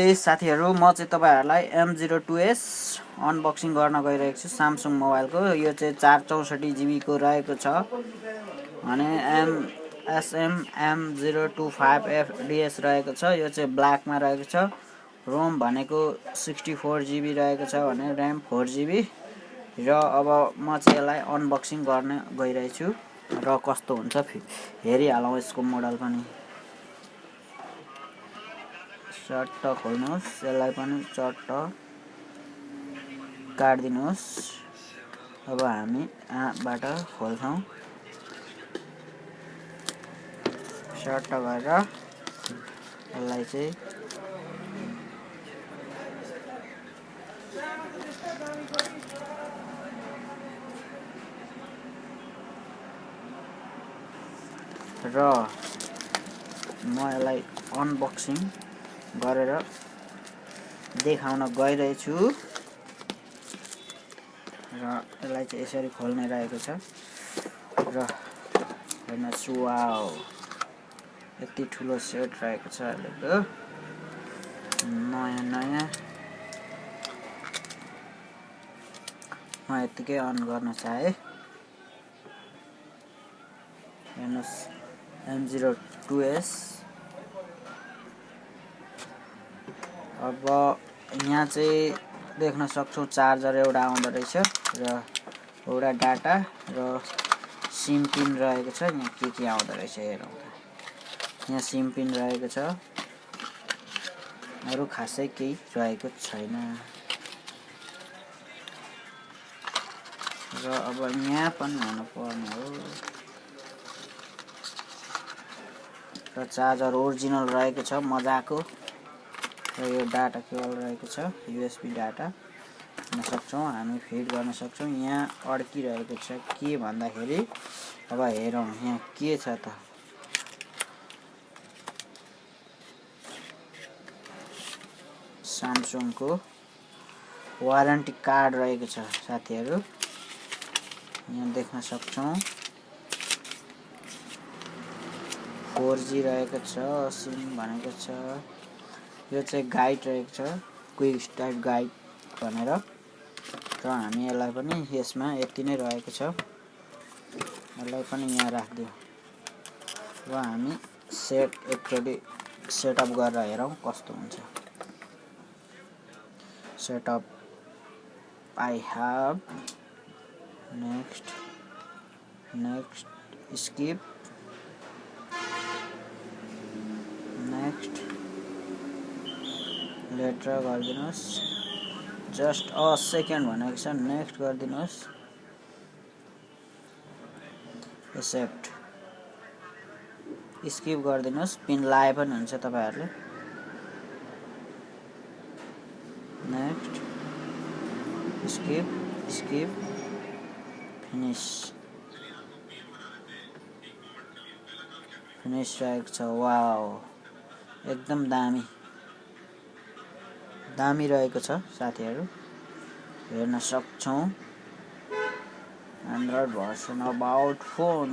नमस्ते साथीहरु, म चाहिँ तपाईहरुलाई M02S अनबक्सिङ गर्न गइरहेको छु Samsung मोबाइलको। यो चाहिँ 464 GB को रहेको छ अनि SM M02S रहेको छ। यो चाहिँ ब्ल्याक मा रहेको छ। रोम भनेको 64 GB रहेको छ भने RAM 4 GB र अब म चाहिँ यसलाई अनबक्सिङ गर्न गइरहेको छु र कस्तो हुन्छ हेरिहालौं यसको मोडल पनि। चट्ट खोल्नुहोस्, यसलाई पनि चट्ट काट्दिनुहोस्। अब हामी यहाँबाट खोल्छौं। चट्ट गरेर यसलाई चाहिँ र म यसलाई अनबक्सिङ गरेर देखाउन गइरहेछु र यसलाई चाहिँ यसरी खोल्ने रहेको छ र हेर्नुहोस्, वाउ यति ठुलो सेट रहेको छ। अहिलेको नयाँ म यतिकै अन गर्न चाहे। हेर्नुहोस् M02S। अब यहाँ चाहिँ देख्न सक्छौं चार्जर एउटा आउँदो रहेछ र एउटा डाटा र सिम पिन रहेको छ। यहाँ के आउँदो रहेछ हेरौँ त। यहाँ सिम पिन रहेको छ, अरु खासै केही रहेको छैन। र अब यहाँ पनि हुनु पर्ने हो। र चार्जर ओरिजिनल रहेको छ मजाको। र यो डाटा केबल रहेको छ, USB डाटा गर्न सक्छौं, हामी फिट गर्न सक्छौं। यहाँ अड्किरहेको छ के भन्दाखेरि, अब हेरौं यहाँ के छ त। Samsung को वारेन्टी कार्ड रहेको छ साथीहरु, यहाँ देख्न सक्छौं। 4G रहेको छ, सिम भनेको छ। यो चाहिँ गाइड रहेको छ, क्विक स्टार्ट गाइड भनेर। र हामी यसलाई पनि यसमा यति नै रहेको छ, यसलाई पनि यहाँ राख्दियौ र हामी एकचोटी सेटअप गरेर हेरौं कस्तो हुन्छ। Setup I have next skip next later गरिदिनुस्। जस्ट अ सेकेन्ड भनेको छ, नेक्स्ट गरिदिनुस्। एक्सेप्ट स्किप गरिदिनुस्, पिन लाए पनि हुन्छ तपाईहरुले। नेक्स्ट स्किप फिनिश रहेको छ। वाउ एकदम दामी रहेको छ साथीहरु, हेर्न सक्छौं। Android version about phone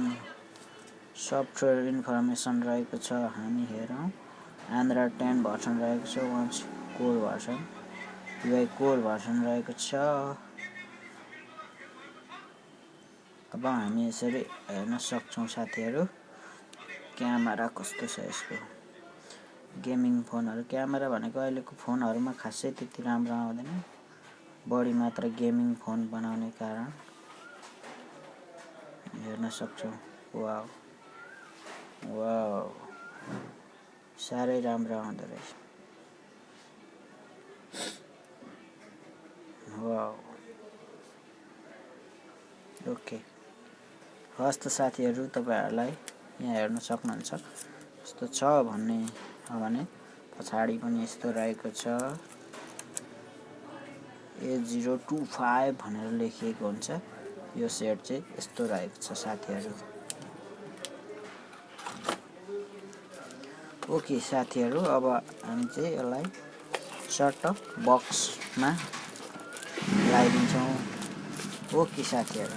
software information रहेको छ। हामी हेरौं एन्ड्रोइड 10 भर्सन रहेको छ, watch core version, UI core version रहेको छ। अब हामी यसरी हेर्न सक्छौं साथीहरु क्यामेरा कस्तो छ यसको। गेमिङ फोनहरु क्यामेरा भनेको अहिलेको फोनहरुमा खासै त्यति राम्रो आउँदैन, बढी मात्र गेमिङ फोन बनाउने कारण। हेर्न सक्छौं, वाउ साह्रै राम्रो आउँदो रहेछ। वाउ ओके, हस्त साथीहरु तपाईहरुलाई यहाँ हेर्न सक्नुहुन्छ कस्तो छ भन्ने हो भने पछाडी पनि यस्तो रहेको छ। A025 भनेर लेखिएको हुन्छ। यो सेट चाहिँ यस्तो रहेको छ साथीहरु। ओके साथीहरु, अब हामी चाहिँ यसलाई सर्ट बक्समा लगाइदिन्छौं। ओके साथीहरु।